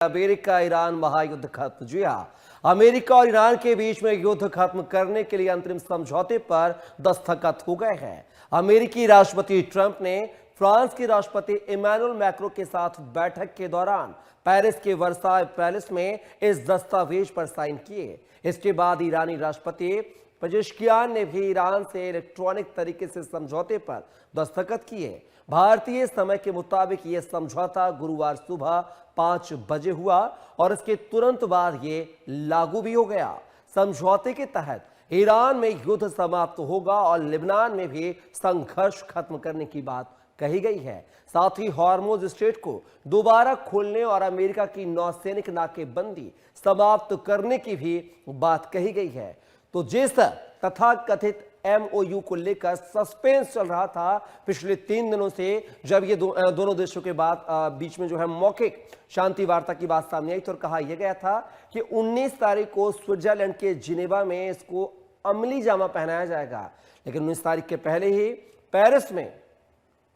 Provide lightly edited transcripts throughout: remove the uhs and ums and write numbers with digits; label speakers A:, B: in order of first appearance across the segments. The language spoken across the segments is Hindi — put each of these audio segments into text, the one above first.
A: अमेरिका ईरान महायुद्ध खत्म। जी हाँ, अमेरिका और ईरान के बीच में युद्ध खत्म करने के लिए अंतरिम समझौते पर दस्तखत हो गए हैं। अमेरिकी राष्ट्रपति ट्रंप ने फ्रांस के राष्ट्रपति इमैनुअल मैक्रों के साथ बैठक के दौरान पेरिस के वर्साय पैलेस में इस दस्तावेज पर साइन किए। इसके बाद ईरानी राष्ट्रपति पेजेश्कियान ने भी ईरान से इलेक्ट्रॉनिक तरीके से समझौते पर दस्तखत किए। भारतीय समय के मुताबिक यह समझौता गुरुवार सुबह 5 बजे हुआ और इसके तुरंत बाद ये लागू भी हो गया। समझौते के तहत ईरान में युद्ध समाप्त होगा और लिबनान में भी संघर्ष खत्म करने की बात कही गई है। साथ ही हॉर्मुज स्ट्रेट को दोबारा खोलने और अमेरिका की नौसैनिक नाकेबंदी समाप्त करने की भी बात कही गई है। तो जिस तथा कथित एमओयू को लेकर सस्पेंस चल रहा था पिछले 3 दिनों से, जब ये दोनों देशों के बीच में जो है मौखिक शांति वार्ता की बात सामने आई, तो कहा यह गया था कि 19 तारीख को स्विट्जरलैंड के जिनेवा में इसको अमली जामा पहनाया जाएगा। लेकिन 19 तारीख के पहले ही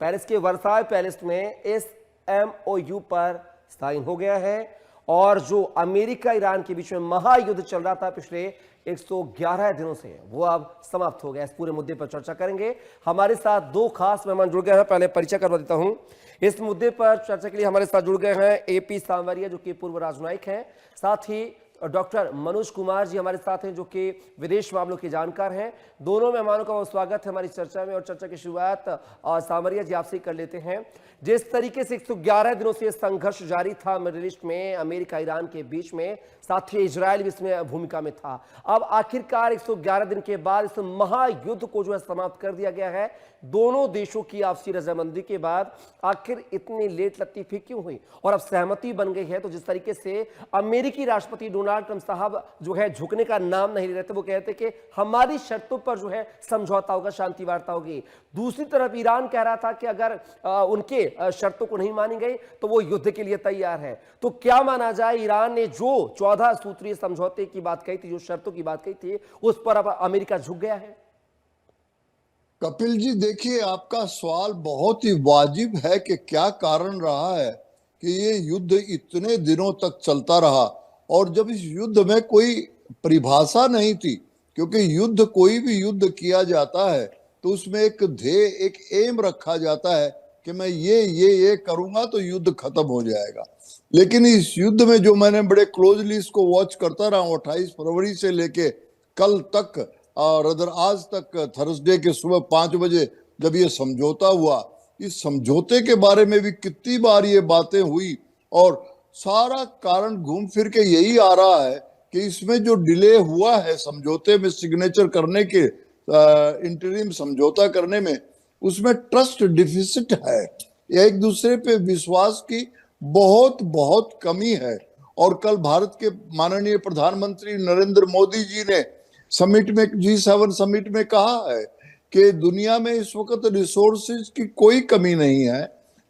A: पेरिस के वर्साय पैलेस में इस एमओयू पर साइन हो गया है और जो अमेरिका ईरान के बीच में महायुद्ध चल रहा था पिछले 111 दिनों से, वो अब समाप्त हो गया। इस पूरे मुद्दे पर चर्चा करेंगे। हमारे साथ 2 खास मेहमान जुड़ गए हैं। पहले परिचय करवा देता हूं। इस मुद्दे पर चर्चा के लिए हमारे साथ जुड़ गए हैं एपी सांवरिया, जो कि पूर्व राजनयिक हैं। साथ ही डॉक्टर मनोज कुमार जी हमारे साथ हैं, जो कि विदेश मामलों के जानकार हैं। दोनों मेहमानों का बहुत स्वागत है हमारी चर्चा में। और चर्चा की शुरुआत सांवरिया जी आपसे कर लेते हैं। जिस तरीके से 111 दिनों से संघर्ष जारी था मिडिल ईस्ट में, अमेरिका ईरान के बीच में, साथ ही इजराइल भी इसमें भूमिका में था। अब आखिरकार 111 दिन के बाद इस महायुद्ध को जो है समाप्त कर दिया गया है। दोनों देशों की आपसी रजामंदी के बाद आखिर इतनी लेट लतीफी क्यों हुई और अब सहमति बन गई है। तो जिस तरीके से अमेरिकी राष्ट्रपति डोनाल्ड ट्रंप साहब जो है झुकने का नाम नहीं ले रहे थे, वो कहते कि हमारी शर्तों पर जो है समझौता होगा, शांति वार्ता होगी। दूसरी तरफ ईरान कह रहा था कि अगर उनके शर्तों को नहीं मानी गई तो वो युद्ध के लिए तैयार है। तो क्या माना जाए, ईरान ने जो 14 सूत्रीय समझौते की बात कही थी, जो शर्तों की बात कही थी, उस पर अब अमेरिका झुक गया है?
B: कपिल जी, देखिए, आपका सवाल बहुत ही वाजिब है कि क्या कारण रहा है कि ये युद्ध इतने दिनों तक चलता रहा। और जब इस युद्ध में कोई परिभाषा नहीं थी, क्योंकि युद्ध, कोई भी युद्ध किया जाता है तो उसमें एक ध्येय, एक एम रखा जाता है कि मैं ये करूंगा तो युद्ध खत्म हो जाएगा। लेकिन इस युद्ध में जो मैंने बड़े क्लोजली इसको वॉच करता रहा हूँ, 28 फरवरी से लेके कल तक और अदर आज तक, थर्सडे के सुबह 5 बजे जब ये समझौता हुआ, इस समझौते के बारे में भी कितनी बार ये बातें हुई और सारा कारण घूम फिर के यही आ रहा है कि इसमें जो डिले हुआ है समझौते में सिग्नेचर करने के, इंटरिम समझौता करने में, उसमें ट्रस्ट डिफिसिट है। एक दूसरे पे विश्वास की बहुत बहुत कमी है। और कल भारत के माननीय प्रधानमंत्री नरेंद्र मोदी जी ने समिट में, G7 समिट में कहा है कि दुनिया में इस वक्त रिसोर्सेज की कोई कमी नहीं है,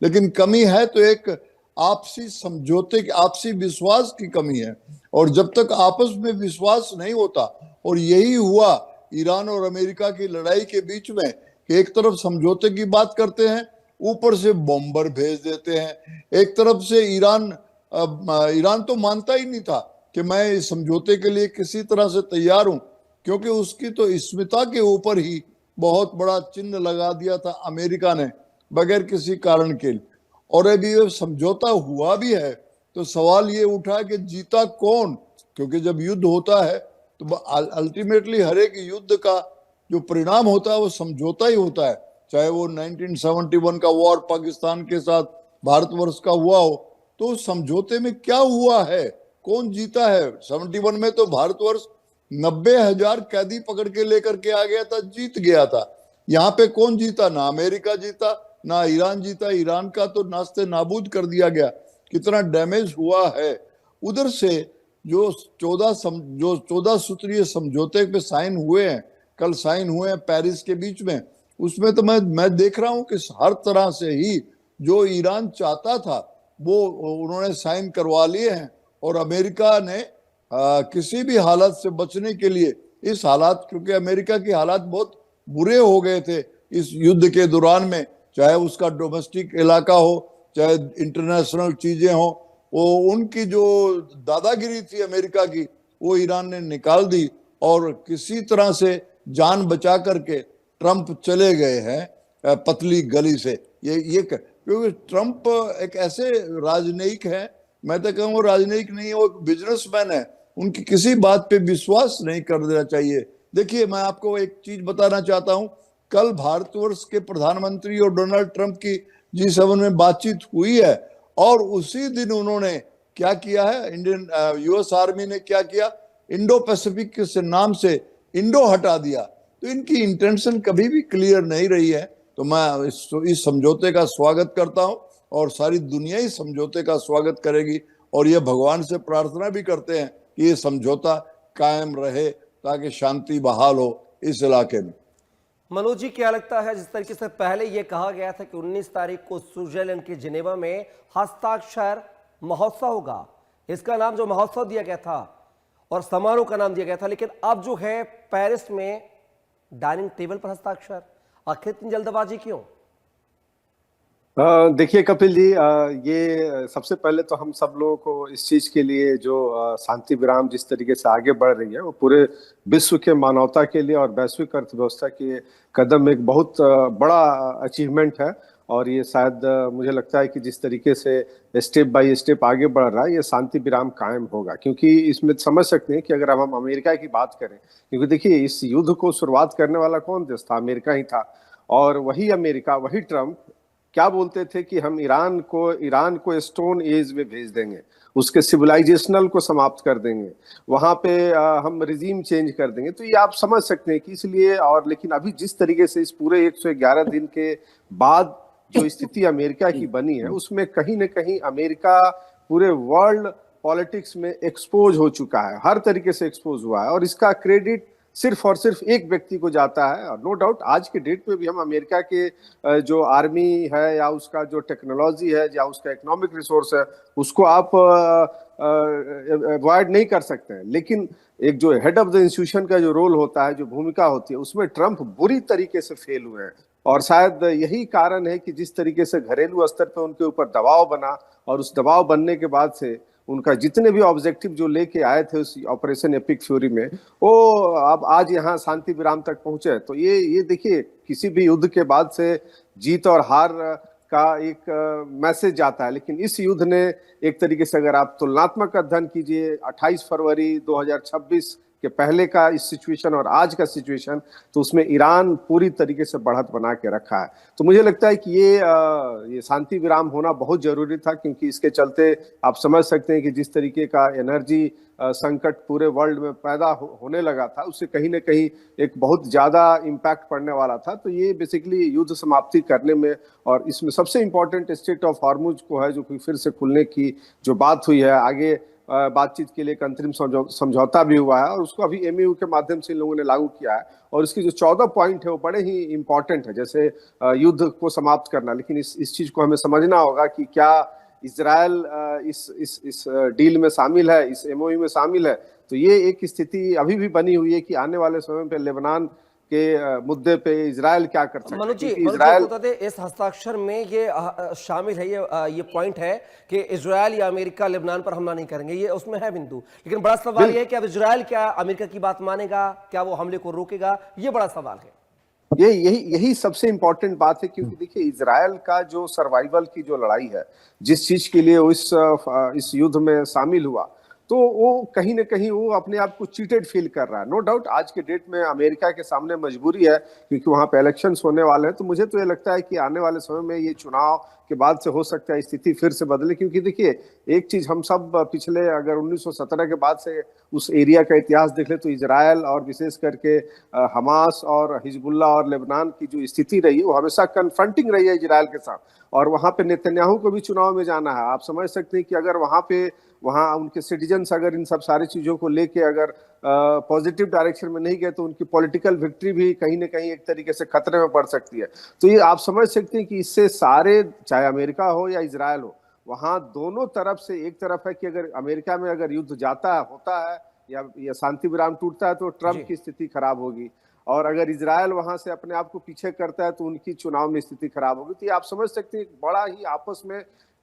B: लेकिन कमी है तो एक आपसी समझौते की, आपसी विश्वास की कमी है। और जब तक आपस में विश्वास नहीं होता, और यही हुआ ईरान और अमेरिका की लड़ाई के बीच में, कि एक तरफ समझौते की बात करते हैं, ऊपर से बॉम्बर भेज देते हैं। एक तरफ से ईरान तो मानता ही नहीं था कि मैं इस समझौते के लिए किसी तरह से तैयार हूं, क्योंकि उसकी तो अस्मिता के ऊपर ही बहुत बड़ा चिन्ह लगा दिया था अमेरिका ने, बगैर किसी कारण के। और अभी ये समझौता हुआ भी है तो सवाल ये उठा कि जीता कौन, क्योंकि जब युद्ध होता है तो अल्टीमेटली हर एक युद्ध का जो परिणाम होता है वो समझौता ही होता है। चाहे वो 1971 का वॉर पाकिस्तान के साथ भारतवर्ष का हुआ हो, तो उस समझौते में क्या हुआ है, कौन जीता है। 71 में तो भारतवर्ष 90,000 कैदी पकड़ के लेकर के आ गया था, जीत गया था। यहाँ पे कौन जीता? ना अमेरिका जीता, ना ईरान जीता। ईरान का तो नास्ते नाबूद कर दिया गया। कितना डैमेज हुआ है। उधर से जो 14 सूत्रीय समझौते पे साइन हुए हैं, कल साइन हुए हैं पेरिस के बीच में, उसमें तो मैं देख रहा हूं कि हर तरह से ही जो ईरान चाहता था वो उन्होंने साइन करवा लिए हैं। और अमेरिका ने किसी भी हालत से बचने के लिए, इस हालात, क्योंकि अमेरिका की हालात बहुत बुरे हो गए थे इस युद्ध के दौरान में, चाहे उसका डोमेस्टिक इलाका हो, चाहे इंटरनेशनल चीजें हो, वो उनकी जो दादागिरी थी अमेरिका की, वो ईरान ने निकाल दी और किसी तरह से जान बचा करके ट्रंप चले गए हैं पतली गली से। क्योंकि ट्रंप एक ऐसे राजनयिक है, मैं तो कहूँ वो राजनयिक नहीं है, वो एक बिजनेसमैन है। उनकी किसी बात पे विश्वास नहीं कर देना चाहिए। देखिए, मैं आपको एक चीज बताना चाहता हूं। कल भारतवर्ष के प्रधानमंत्री और डोनाल्ड ट्रंप की G7 में बातचीत हुई है, और उसी दिन उन्होंने क्या किया है, इंडियन यूएस आर्मी ने क्या किया, इंडो पैसिफिक के नाम से इंडो हटा दिया। तो इनकी इंटेंशन कभी भी क्लियर नहीं रही है। तो मैं इस समझौते का स्वागत करता हूं, और सारी दुनिया ही समझौते का स्वागत करेगी, और ये भगवान से प्रार्थना भी करते हैं कि ये समझौता कायम रहे ताकि शांति बहाल हो इस इलाके में।
A: मनोज जी, क्या लगता है, जिस तरीके से पहले यह कहा गया था कि 19 तारीख को स्विट्जरलैंड के जिनेवा में हस्ताक्षर महोत्सव होगा, इसका नाम जो महोत्सव दिया गया था और समारोह का नाम दिया गया था, लेकिन अब जो है पेरिस में डाइनिंग टेबल पर हस्ताक्षर, आखिर इतनी जल्दबाजी क्यों?
C: देखिए कपिल जी, ये सबसे पहले तो हम सब लोगों को इस चीज के लिए जो शांति विराम जिस तरीके से आगे बढ़ रही है, वो पूरे विश्व के मानवता के लिए और वैश्विक अर्थव्यवस्था के कदम एक बहुत बड़ा अचीवमेंट है। और ये शायद मुझे लगता है कि जिस तरीके से स्टेप बाय स्टेप आगे बढ़ रहा है, ये शांति विराम कायम होगा। क्योंकि इसमें समझ सकते हैं कि अगर हम अमेरिका की बात करें, क्योंकि देखिए इस युद्ध को शुरुआत करने वाला कौन देश था? अमेरिका ही था। और वही अमेरिका, वही ट्रंप क्या बोलते थे कि हम ईरान को स्टोन एज में भेज देंगे, उसके सिविलाइजेशनल को समाप्त कर देंगे, वहां पे हम रिजीम चेंज कर देंगे। तो ये आप समझ सकते हैं कि इसलिए, और लेकिन अभी जिस तरीके से इस पूरे 111 दिन के बाद जो स्थिति अमेरिका की बनी है, उसमें कहीं ना कहीं अमेरिका पूरे वर्ल्ड पॉलिटिक्स में एक्सपोज हो चुका है, हर तरीके से एक्सपोज हुआ है। और इसका क्रेडिट सिर्फ और सिर्फ एक व्यक्ति को जाता है। और नो डाउट आज के डेट में भी हम अमेरिका के जो आर्मी है या उसका जो टेक्नोलॉजी है या उसका इकोनॉमिक रिसोर्स है, उसको आप अवॉइड नहीं कर सकते हैं। लेकिन एक जो हेड ऑफ द इंस्टीट्यूशन का जो रोल होता है, जो भूमिका होती है, उसमें ट्रंप बुरी तरीके से फेल हुए हैं। और शायद यही कारण है कि जिस तरीके से घरेलू स्तर पर उनके ऊपर दबाव बना, और उस दबाव बनने के बाद से उनका जितने भी ऑब्जेक्टिव जो लेके आए थे उस ऑपरेशन एपिक फ्यूरी में, वो अब आज यहाँ शांति विराम तक पहुंचे। तो ये देखिए, किसी भी युद्ध के बाद से जीत और हार का एक मैसेज आता है, लेकिन इस युद्ध ने एक तरीके से अगर आप तुलनात्मक अध्ययन कीजिए 28 फरवरी 2026 के पहले का इस सिचुएशन और आज का सिचुएशन, तो उसमें ईरान पूरी तरीके से बढ़त बना के रखा है। तो मुझे लगता है कि ये शांति विराम होना बहुत जरूरी था, क्योंकि इसके चलते आप समझ सकते हैं कि जिस तरीके का एनर्जी संकट पूरे वर्ल्ड में पैदा होने लगा था, उससे कहीं ना कहीं एक बहुत ज्यादा इम्पैक्ट पड़ने वाला था। तो ये बेसिकली युद्ध समाप्ति करने में, और इसमें सबसे इंपॉर्टेंट स्ट्रेट ऑफ हॉर्मुज को है जो कि फिर से खुलने की जो बात हुई है, आगे बातचीत के लिए एक अंतरिम समझौता भी हुआ है, और उसको अभी एमयू के माध्यम से इन लोगों ने लागू किया है। और इसकी जो 14 पॉइंट है वो बड़े ही इंपॉर्टेंट है, जैसे युद्ध को समाप्त करना। लेकिन इस चीज को हमें समझना होगा कि क्या इजराइल इस डील में शामिल है, इस एमओयू में शामिल है। तो ये एक स्थिति अभी भी बनी हुई है कि आने वाले समय पे लेबनान के मुद्दे पे इजराइल क्या कर सकता है।
A: मनोज जी,
C: इजराइल
A: इस हस्ताक्षर में ये शामिल है, ये पॉइंट है कि इजराइल या अमेरिका लेबनान पर हमला नहीं करेंगे, ये उसमें है बिंदु। लेकिन बड़ा सवाल ये है कि अब इजराइल क्या अमेरिका की बात मानेगा, क्या वो हमले को रोकेगा? ये बड़ा सवाल है।
C: यही सबसे इंपॉर्टेंट बात है, क्योंकि देखिए इजराइल का जो सर्वाइवल की जो लड़ाई है, जिस चीज के लिए वो इस युद्ध में शामिल हुआ, तो वो कहीं ना कहीं वो अपने आप को चीटेड फील कर रहा है। नो डाउट आज के डेट में अमेरिका के सामने मजबूरी है, क्योंकि वहां पे इलेक्शंस होने वाले हैं। तो मुझे तो ये लगता है कि आने वाले समय में ये चुनाव के बाद से हो सकता है स्थिति फिर से बदले। क्योंकि देखिए एक चीज हम सब पिछले अगर 1917 के बाद से उस एरिया का इतिहास देख ले, तो इजराइल और विशेष करके हमास और हिजबुल्ला और लेबनान की जो स्थिति रही है, वो हमेशा कन्फ्रंटिंग रही है इजराइल के साथ। और वहां पे नेतन्याहू को भी चुनाव में जाना है। आप समझ सकते हैं कि अगर वहां उनके सिटीजन्स अगर इन सब सारी चीजों को लेके अगर पॉजिटिव डायरेक्शन में नहीं गए, तो उनकी पॉलिटिकल विक्ट्री भी कहीं ना कहीं एक तरीके से खतरे में पड़ सकती है। तो ये आप समझ सकते हैं कि इससे सारे, चाहे अमेरिका हो या इजराइल हो, वहां दोनों तरफ से, एक तरफ है कि अगर अमेरिका में अगर युद्ध होता है या शांति विराम टूटता है, तो ट्रंप की स्थिति खराब होगी। और अगर इजराइल वहां से अपने आप को पीछे करता है, तो उनकी चुनाव में स्थिति खराब होगी। तो ये आप समझ सकते हैं बड़ा ही आपस में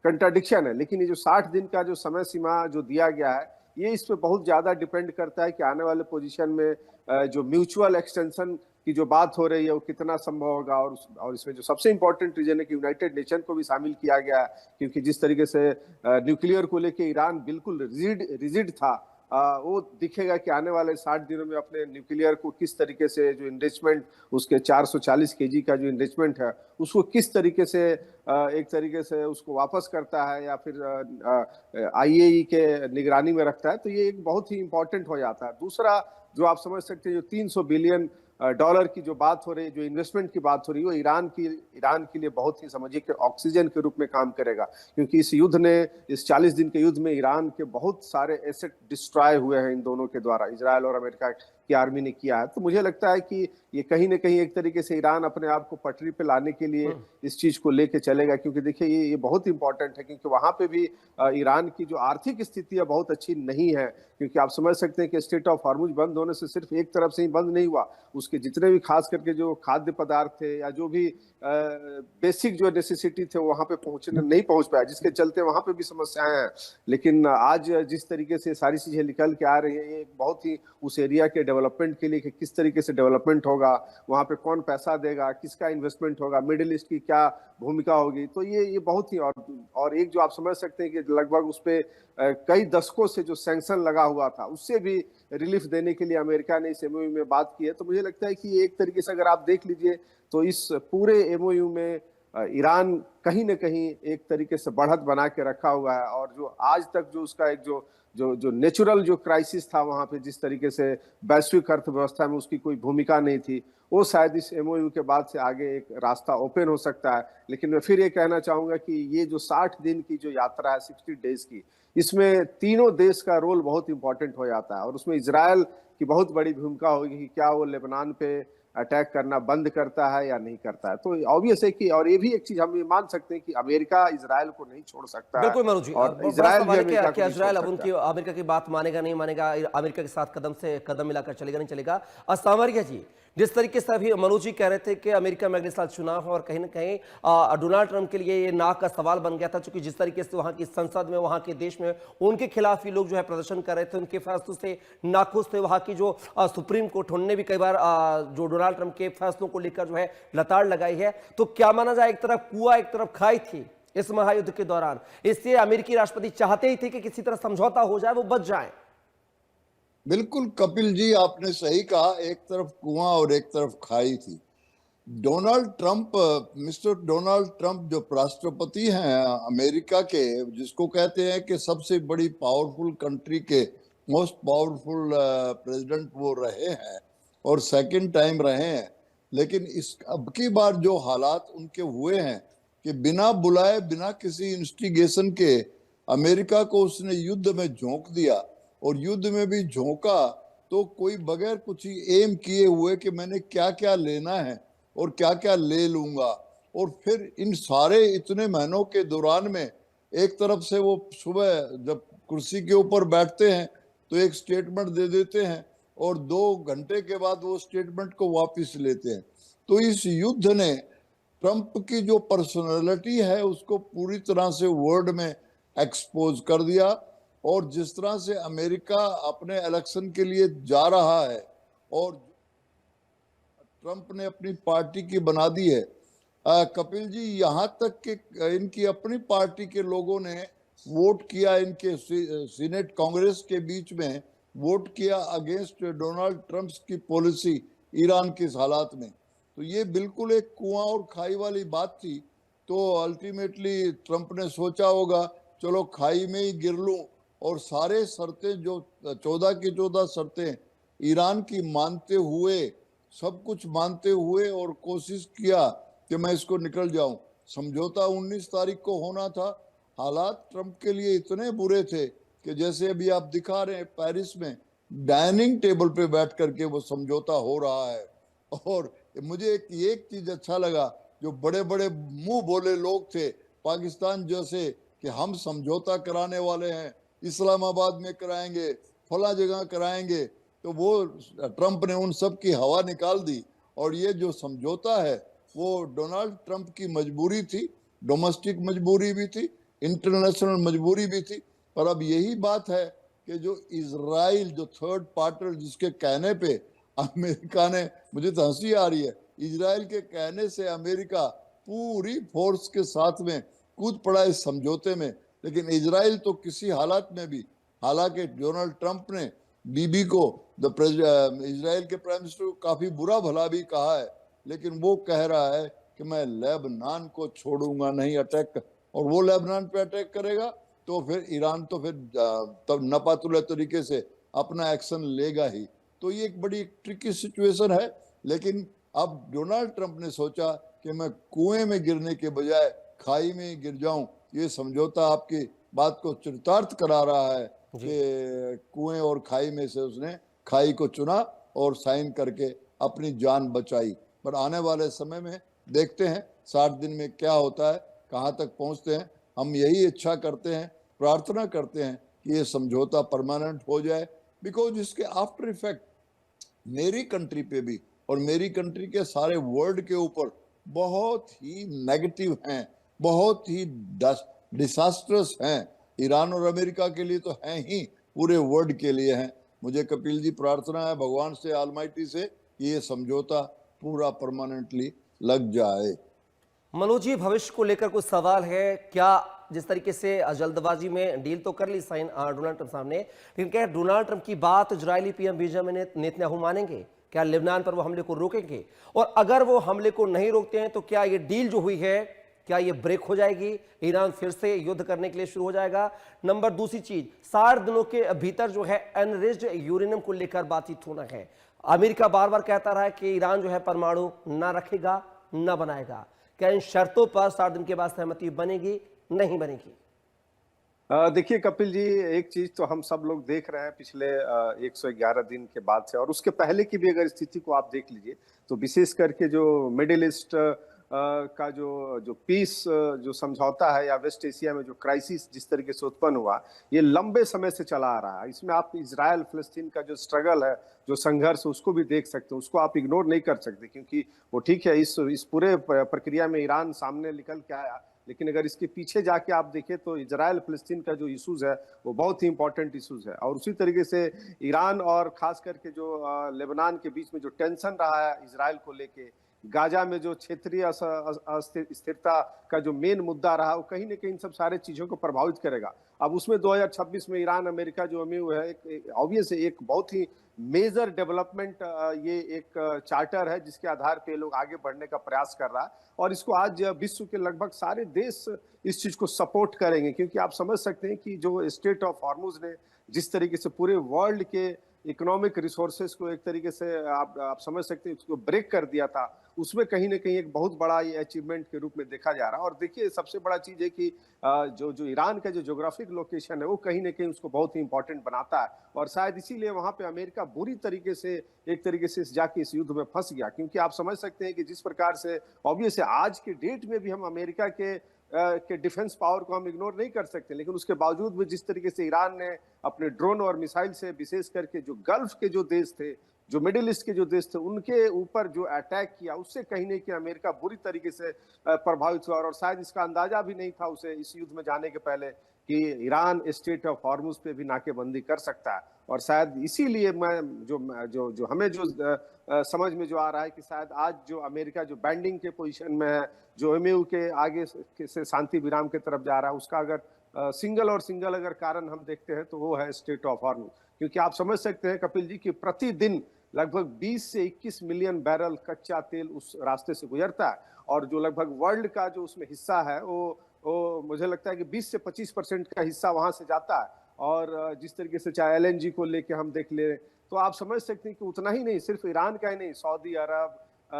C: कंट्राडिक्शन है। लेकिन ये जो 60 दिन का जो समय सीमा जो दिया गया है, ये इस पे बहुत ज्यादा डिपेंड करता है कि आने वाले पोजीशन में जो म्यूचुअल एक्सटेंशन की जो बात हो रही है वो कितना संभव होगा। और इसमें जो सबसे इंपॉर्टेंट रीजन है कि यूनाइटेड नेशन को भी शामिल किया गया है, क्योंकि जिस तरीके से न्यूक्लियर को लेके ईरान बिल्कुल रिजिड था, वो दिखेगा कि आने वाले 60 दिनों में अपने न्यूक्लियर को किस तरीके से जो इन्रिचमेंट, उसके 440 केजी का जो इन्रिचमेंट है, उसको किस तरीके से एक तरीके से उसको वापस करता है या फिर आईएई के निगरानी में रखता है। तो ये एक बहुत ही इंपॉर्टेंट हो जाता है। दूसरा जो आप समझ सकते हैं, जो 300 बिलियन डॉलर की जो बात हो रही है, जो इन्वेस्टमेंट की बात हो रही है, वो ईरान के लिए बहुत ही समझिए कि ऑक्सीजन के रूप में काम करेगा, क्योंकि इस युद्ध ने, इस 40 दिन के युद्ध में ईरान के बहुत सारे एसेट डिस्ट्रॉय हुए हैं इन दोनों के द्वारा, इजराइल और अमेरिका की आर्मी ने किया है। तो मुझे लगता है कि ये कहीं ना कहीं एक तरीके से ईरान अपने आप को पटरी पे लाने के लिए इस चीज को लेके चलेगा, क्योंकि देखिए ये बहुत इंपॉर्टेंट है, क्योंकि वहां पे भी ईरान की जो आर्थिक स्थिति है बहुत अच्छी नहीं है। क्योंकि आप समझ सकते हैं कि स्ट्रेट ऑफ हॉर्मुज बंद होने से सिर्फ एक तरफ से ही बंद नहीं हुआ, उसके जितने भी खास करके जो खाद्य पदार्थ थे या जो भी बेसिक जो नेसेसिटी थे वहां पे नहीं पहुंच पाया, जिसके चलते वहां पे भी समस्याएं हैं। लेकिन आज जिस तरीके से सारी चीजें निकल के आ रही है, ये बहुत ही उस एरिया के डेवलपमेंट के लिए कि किस तरीके से डेवलपमेंट होगा, वहां पे कौन पैसा देगा, किसका इन्वेस्टमेंट होगा, मिडिल ईस्ट की क्या भूमिका होगी। तो ये बहुत ही और एक जो आप समझ सकते हैं कि लगभग उस पे कई दशकों से जो सैंक्शन लगा हुआ था, उससे भी रिलीफ देने के लिए अमेरिका ने इस एमओयू में बात की है। तो मुझे लगता है कि एक तरीके से अगर आप देख लीजिए तो इस पूरे एमओयू में ईरान कहीं ना कहीं एक तरीके से बढ़त बना के रखा हुआ है। और जो आज तक जो उसका एक जो नेचुरल जो क्राइसिस था वहां पे, जिस तरीके से वैश्विक अर्थव्यवस्था में उसकी कोई भूमिका नहीं थी, वो शायद इस एमओयू के बाद से आगे एक रास्ता ओपन हो सकता है। लेकिन मैं फिर ये कहना चाहूंगा कि ये जो 60 दिन की जो यात्रा है, 60 डेज की, इसमें तीनों देश का रोल बहुत इंपॉर्टेंट हो जाता है। और उसमें इजराइल की बहुत बड़ी भूमिका होगी कि क्या वो लेबनान पे अटैक करना बंद करता है या नहीं करता है। तो ऑब्वियस है कि, और ये भी एक चीज हम ये मान सकते हैं कि अमेरिका इजराइल को नहीं छोड़ सकता है।
A: बिल्कुल मनोज जी,
C: और
A: बड़ा
C: इजराइल
A: सवाल
C: भी
A: है कि
C: अमेरिका को
A: क्या
C: नहीं
A: इजराइल
C: छोड़
A: अब
C: सकता।
A: उनकी अमेरिका की बात मानेगा नहीं मानेगा, अमेरिका के साथ कदम से कदम मिलाकर चलेगा नहीं चलेगा। और सामरिया जी, जिस तरीके से अभी मनोज जी कह रहे थे कि अमेरिका में अगले साल चुनाव है और कहीं ना कहीं डोनाल्ड ट्रंप के लिए ये नाक का सवाल बन गया था, क्योंकि जिस तरीके से वहां की संसद में, वहां के देश में उनके खिलाफ ही लोग जो है प्रदर्शन कर रहे थे, उनके फैसलों से नाखुश थे। वहां की जो सुप्रीम कोर्ट, उन्होंने भी कई बार जो डोनाल्ड ट्रंप के फैसलों को लेकर जो है लताड़ लगाई है। तो क्या माना जाए, एक तरफ कुआं एक तरफ खाई थी इस महायुद्ध के दौरान, इससे अमेरिकी राष्ट्रपति चाहते ही थे कि किसी तरह समझौता हो जाए, वो बच जाए।
B: बिल्कुल कपिल जी, आपने सही कहा, एक तरफ कुआं और एक तरफ खाई थी। Donald Trump, mister Donald Trump जो राष्ट्रपति हैं अमेरिका के, जिसको कहते हैं कि सबसे बड़ी पावरफुल कंट्री के मोस्ट पावरफुल प्रेसिडेंट वो रहे हैं और सेकंड टाइम रहे हैं। लेकिन इस अब की बार जो हालात उनके हुए हैं कि बिना बुलाए, बिना किसी इंस्टिगेशन के अमेरिका को उसने युद्ध में झोंक दिया। और युद्ध में भी झोंका तो कोई बगैर कुछ ही एम किए हुए कि मैंने क्या क्या लेना है और क्या क्या ले लूंगा। और फिर इन सारे इतने महीनों के दौरान में एक तरफ से वो सुबह जब कुर्सी के ऊपर बैठते हैं तो एक स्टेटमेंट दे देते हैं और 2 घंटे के बाद वो स्टेटमेंट को वापस लेते हैं। तो इस युद्ध ने ट्रंप की जो पर्सनालिटी है उसको पूरी तरह से वर्ल्ड में एक्सपोज कर दिया। और जिस तरह से अमेरिका अपने इलेक्शन के लिए जा रहा है और ट्रंप ने अपनी पार्टी की बना दी है, कपिल जी, यहाँ तक कि इनकी अपनी पार्टी के लोगों ने वोट किया, इनके सीनेट कांग्रेस के बीच में वोट किया अगेंस्ट डोनाल्ड ट्रंप की पॉलिसी ईरान के हालात में। तो ये बिल्कुल एक कुआं और खाई वाली बात थी। तो अल्टीमेटली ट्रंप ने सोचा होगा चलो खाई में ही गिर लूं, और सारे शर्तें जो 14 की 14 शर्तें ईरान की मानते हुए, सब कुछ मानते हुए, और कोशिश किया कि मैं इसको निकल जाऊं। समझौता 19 तारीख को होना था। हालात ट्रंप के लिए इतने बुरे थे कि जैसे अभी आप दिखा रहे हैं पेरिस में डाइनिंग टेबल पे बैठ करके वो समझौता हो रहा है। और मुझे एक चीज अच्छा लगा, जो बड़े बड़े मुंह बोले लोग थे पाकिस्तान जैसे कि हम समझौता कराने वाले हैं, इस्लामाबाद में कराएंगे, फला जगह कराएंगे, तो वो ट्रंप ने उन सब की हवा निकाल दी। और ये जो समझौता है वो डोनाल्ड ट्रंप की मजबूरी थी, डोमेस्टिक मजबूरी भी थी, इंटरनेशनल मजबूरी भी थी। पर अब यही बात है कि जो इजराइल, जो थर्ड पार्टी, जिसके कहने पे अमेरिका ने, मुझे तो हंसी आ रही है, इजराइल के कहने से अमेरिका पूरी फोर्स के साथ में कूद पड़ा इस समझौते में। लेकिन इजराइल तो किसी हालात में भी, हालांकि डोनाल्ड ट्रंप ने बीबी को, इजराइल के प्राइम मिनिस्टर को काफी बुरा भला भी कहा है, लेकिन वो कह रहा है कि मैं लेबनान को छोड़ूंगा नहीं अटैक, और वो लेबनान पे अटैक करेगा तो फिर ईरान तो फिर तब नपातुले तरीके से अपना एक्शन लेगा ही। तो ये एक बड़ी ट्रिकी सिचुएशन है। लेकिन अब डोनाल्ड ट्रंप ने सोचा कि मैं कुएं में गिरने के बजाय खाई में ही गिर जाऊं। ये समझौता आपकी बात को चरितार्थ करा रहा है
A: जी।
B: कि कुएं और खाई में से उसने खाई को चुना और साइन करके अपनी जान बचाई। पर आने वाले समय में देखते हैं 60 दिन में क्या होता है, कहाँ तक पहुंचते हैं। हम यही इच्छा करते हैं, प्रार्थना करते हैं कि ये समझौता परमानेंट हो जाए, बिकॉज इसके आफ्टर इफेक्ट मेरी कंट्री पे भी और मेरी कंट्री के सारे वर्ल्ड के ऊपर बहुत ही नेगेटिव हैं, बहुत ही डिसास्ट्रस हैं। ईरान और अमेरिका के लिए तो हैं ही, पूरे वर्ल्ड के लिए हैं। मुझे कपिल जी प्रार्थना है भगवान से, ऑलमाइटी से, कि ये समझौता पूरा परमानेंटली लग जाए।
A: मनोज जी, भविष्य को लेकर कुछ सवाल है क्या? जिस तरीके से जल्दबाजी में डील तो कर ली साइन डोनाल्ड ट्रंप सामने, लेकिन क्या डोनाल्ड ट्रंप की बात इजरायली पीएम बेंजामिन नेतन्याहू मानेंगे? क्या लेबनान पर वो हमले को रोकेंगे? और अगर वो हमले को नहीं रोकते हैं तो क्या ये डील जो हुई है, क्या ये ब्रेक हो जाएगी? ईरान फिर से युद्ध करने के लिए शुरू हो जाएगा? नंबर दूसरी चीज, 60 दिनों के भीतर जो है एनरिच्ड यूरेनियम को लेकर बातचीत होना है। अमेरिका बार बार कहता रहा है कि ईरान जो है परमाणु ना रखेगा, ना बनाएगा। क्या इन शर्तों पर 60 दिन के बाद सहमति बनेगी, नहीं बनेगी?
C: देखिए कपिल जी, एक चीज तो हम सब लोग देख रहे हैं पिछले 111 दिन के बाद से, और उसके पहले की भी अगर स्थिति को आप देख लीजिए तो विशेष करके जो मिडिल ईस्ट का जो जो पीस जो समझौता है, या वेस्ट एशिया में जो क्राइसिस जिस तरीके से उत्पन्न हुआ, ये लंबे समय से चला आ रहा है। इसमें आप इजराइल फिलिस्तीन का जो स्ट्रगल है, जो संघर्ष, उसको भी देख सकते हैं, उसको आप इग्नोर नहीं कर सकते, क्योंकि वो ठीक है, इस पूरे प्रक्रिया में ईरान सामने निकल के आया, लेकिन अगर इसके पीछे जाके आप देखें तो इजराइल फिलिस्तीन का जो इश्यूज है वो बहुत ही इंपॉर्टेंट इश्यूज है। और उसी तरीके से ईरान और खास करके जो लेबनान के बीच में जो टेंशन रहा है इजराइल को लेके, गाजा में जो क्षेत्रीय स्थिरता का जो मेन मुद्दा रहा, वो कहीं ना कहीं इन सब सारे चीजों को प्रभावित करेगा। अब उसमें 2026 में ईरान अमेरिका जो एमओयू है, एक ऑब्वियस एक बहुत ही मेजर डेवलपमेंट, ये एक चार्टर है जिसके आधार पे लोग आगे बढ़ने का प्रयास कर रहा है, और इसको आज विश्व के लगभग सारे देश इस चीज को सपोर्ट करेंगे, क्योंकि आप समझ सकते हैं कि जो स्टेट ऑफ हॉर्मुज ने जिस तरीके से पूरे वर्ल्ड के इकोनॉमिक रिसोर्सेज को एक तरीके से आप समझ सकते हैं उसको ब्रेक कर दिया था, उसमें कहीं ना कहीं एक बहुत बड़ा ये अचीवमेंट के रूप में देखा जा रहा है। और देखिए सबसे बड़ा चीज है कि जो जो ईरान का जो ज्योग्राफिक लोकेशन है वो कहीं ना कहीं उसको बहुत ही इंपॉर्टेंट बनाता है, और शायद इसीलिए वहां पे अमेरिका बुरी तरीके से एक तरीके से जाके इस युद्ध में फंस गया, क्योंकि आप समझ सकते हैं कि जिस प्रकार से ऑब्वियस है आज के डेट में भी हम अमेरिका के डिफेंस पावर को हम इग्नोर नहीं कर सकते, लेकिन उसके बावजूद भी जिस तरीके से ईरान ने अपने ड्रोन और मिसाइल से, विशेष करके जो गल्फ के जो देश थे, जो मिडिल ईस्ट के जो देश थे, उनके ऊपर जो अटैक किया, उससे कहीं नहीं कि अमेरिका बुरी तरीके से प्रभावित हुआ। और शायद इसका अंदाजा भी नहीं था उसे इस युद्ध में जाने के पहले कि ईरान स्टेट ऑफ हॉर्मुज पे भी नाकेबंदी कर सकता है। और शायद इसीलिए मैं जो जो जो हमें जो समझ में जो आ रहा है कि शायद आज जो अमेरिका जो बैंडिंग के पोजीशन में है, जो एमओयू के आगे से शांति विराम की तरफ जा रहा है, उसका अगर सिंगल अगर कारण हम देखते हैं तो वो है स्टेट ऑफ हॉर्मुज। क्योंकि आप समझ सकते हैं कपिल जी कि प्रतिदिन लगभग 20 से 21 मिलियन बैरल कच्चा तेल उस रास्ते से गुजरता है, और जो लगभग वर्ल्ड का जो उसमें हिस्सा है वो मुझे लगता है कि 20 से 25% का हिस्सा वहां से जाता है। और जिस तरीके से चाहे एलएनजी को लेके हम देख ले, तो आप समझ सकते हैं कि उतना ही नहीं, सिर्फ ईरान का ही नहीं, सऊदी अरब,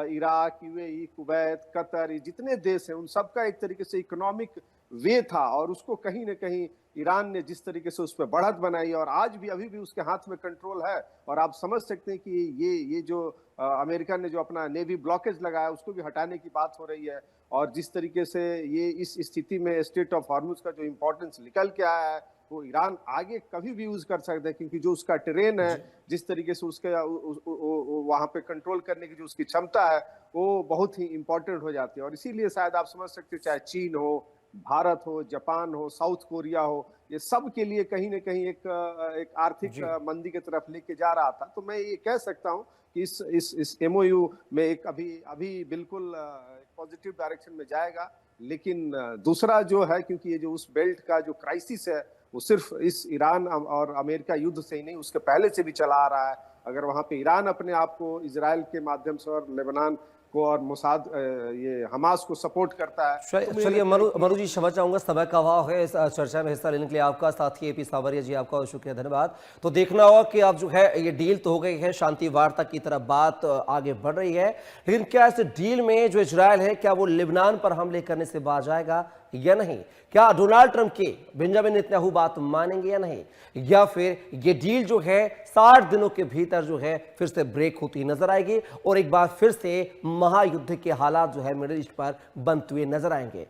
C: इराक, यूएई, कुवैत, कतर, ये जितने देश हैं उन सबका एक तरीके से इकोनॉमिक वे था, और उसको कहीं ना कहीं ईरान ने जिस तरीके से उस पर बढ़त बनाई, और आज भी अभी भी उसके हाथ में कंट्रोल है। और आप समझ सकते हैं कि ये जो अमेरिका ने जो अपना नेवी ब्लॉकेज लगाया उसको भी हटाने की बात हो रही है। और जिस तरीके से ये इस स्थिति में स्टेट ऑफ हॉर्मुज का जो इंपॉर्टेंस निकल के आया है, वो ईरान आगे कभी भी यूज कर सकता है, क्योंकि जो उसका टेरेन है, जिस तरीके से उसके वहां पे कंट्रोल करने की जो उसकी क्षमता है, वो बहुत ही इंपॉर्टेंट हो जाती है। और इसीलिए शायद आप समझ सकते हैं, चाहे चीन हो, भारत हो, जापान हो, साउथ कोरिया हो, ये सब के लिए कहीं न कहीं एक आर्थिक
A: जी।
C: मंदी की तरफ लेके जा रहा था। तो मैं ये कह सकता हूँ कि इस एमओयू में एक अभी बिल्कुल पॉजिटिव डायरेक्शन में जाएगा। लेकिन दूसरा जो है, क्योंकि ये जो उस बेल्ट का जो क्राइसिस है, वो सिर्फ इस ईरान और अमेरिका युद्ध से ही नहीं, उसके पहले से भी चला आ रहा है। अगर वहां पे ईरान अपने आप को इजराइल के माध्यम से और लेबनान को और मोसाद ये हमास को सपोर्ट करता है, तो मुझे
A: चलिए
C: लगता है
A: मनु जी, क्षमा चाहूंगा, समय का अभाव है। इस चर्चा में हिस्सा लेने के लिए आपका, साथ ही एपी सावरिया जी आपका शुक्रिया, धन्यवाद। तो देखना होगा कि अब जो है ये डील तो हो गई है, शांति वार्ता की तरफ बात आगे बढ़ रही है, लेकिन क्या इस डील में जो इजरायल है, क्या वो लिबनान पर हमले करने से बाज आएगा या नहीं? क्या डोनाल्ड ट्रंप के बेंजामिन नेतन्याहू बात मानेंगे या नहीं, या फिर ये डील जो है 60 दिनों के भीतर जो है फिर से ब्रेक होती नजर आएगी और एक बार फिर से महायुद्ध के हालात जो है मिडिल ईस्ट पर बनते हुए नजर आएंगे?